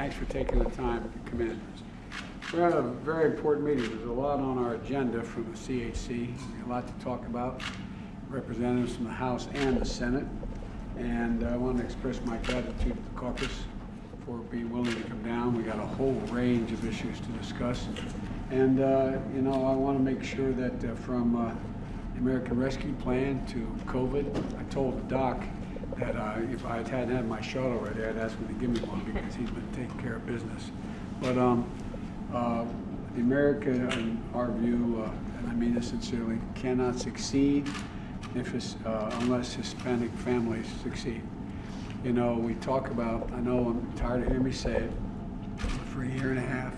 Thanks for taking the time to come in. We're at a very important meeting. There's a lot on our agenda from the CHC, a lot to talk about. Representatives from the House and the Senate. And I want to express my gratitude to the Caucus for being willing to come down. We got a whole range of issues to discuss. And, you know, I want to make sure that from the American Rescue Plan to COVID, I told the doc that if I hadn't had my shot already, I'd ask him to give me one because he's been taking care of business. But the America, in our view, and I mean this sincerely, cannot succeed if unless Hispanic families succeed. You know, we talk about, I know I'm tired of hearing me say it for a year and a half,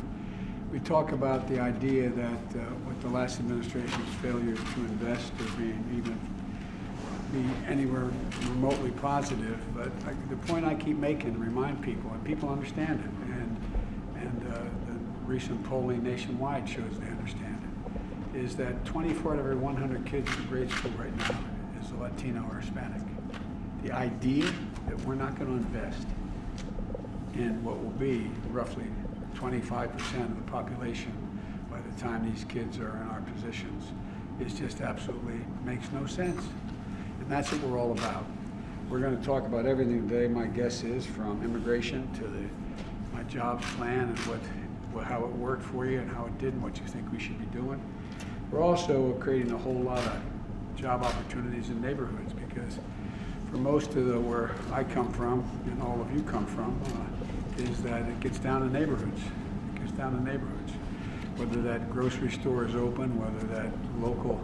we talk about the idea that with the last administration's failure to invest or be anywhere remotely positive, but the point I keep making to remind people, and people understand it, and the recent polling nationwide shows they understand it, is that 24 out of every 100 kids in grade school right now is Latino or Hispanic. The idea that we're not going to invest in what will be roughly 25% of the population by the time these kids are in our positions is just absolutely makes no sense. And that's what we're all about. We're going to talk about everything today. My guess is from immigration to my jobs plan and how it worked for you and how it did and what you think we should be doing. We're also creating a whole lot of job opportunities in neighborhoods because for most of where I come from and all of you come from is that it gets down to neighborhoods. It gets down to neighborhoods. Whether that grocery store is open, whether that local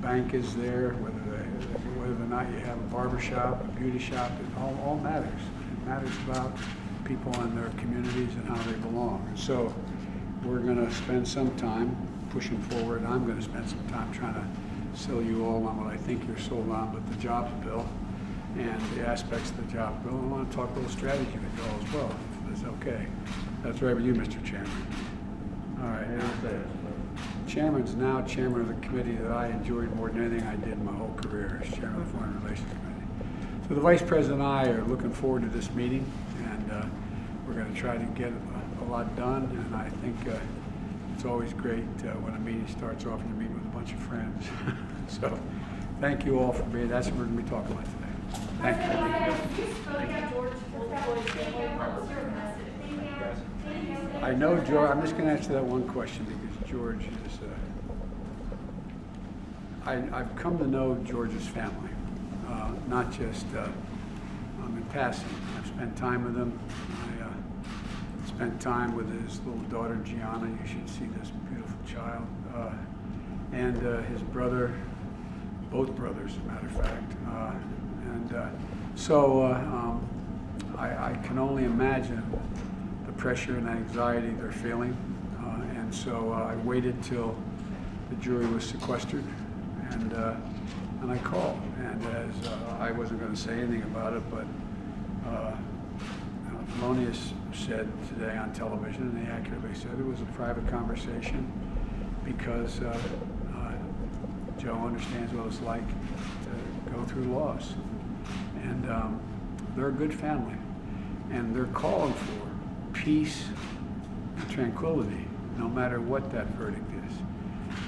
bank is there, whether or not you have a barber shop, a beauty shop, it all matters. It matters about people and their communities and how they belong. And so we're going to spend some time pushing forward. I'm going to spend some time trying to sell you all on what I think you're sold on, but the jobs bill and the aspects of the job bill. I want to talk a little strategy with you all as well, if that's okay. That's right with you, Mr. Chairman. All right. Chairman's now chairman of the committee that I enjoyed more than anything I did in my whole career as chairman of the Foreign Relations Committee. So the Vice President and I are looking forward to this meeting, and we're going to try to get a lot done. And I think it's always great when a meeting starts off and you meet with a bunch of friends. So thank you all for being. That's what we're going to be talking about today. Thank you. I know George. I'm just going to answer that one question because George is. I've come to know George's family, not just in passing. I've spent time with him. I spent time with his little daughter Gianna. You should see this beautiful child, and his brother, both brothers, as a matter of fact. I can only imagine the pressure and anxiety they're feeling. And so I waited till the jury was sequestered, and I called. And as I wasn't going to say anything about it, but Thelonious said today on television, and he accurately said it was a private conversation because Joe understands what it's like to go through loss. And they're a good family. And they're calling for peace and tranquility, no matter what that verdict is.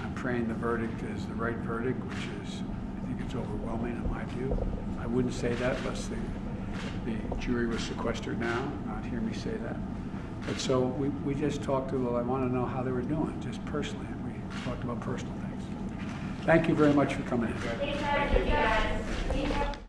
I'm praying the verdict is the right verdict, which is, I think it's overwhelming in my view. I wouldn't say that unless the jury was sequestered now, not hear me say that. But so we just talked to them. I want to know how they were doing, just personally. We talked about personal things. Thank you very much for coming in.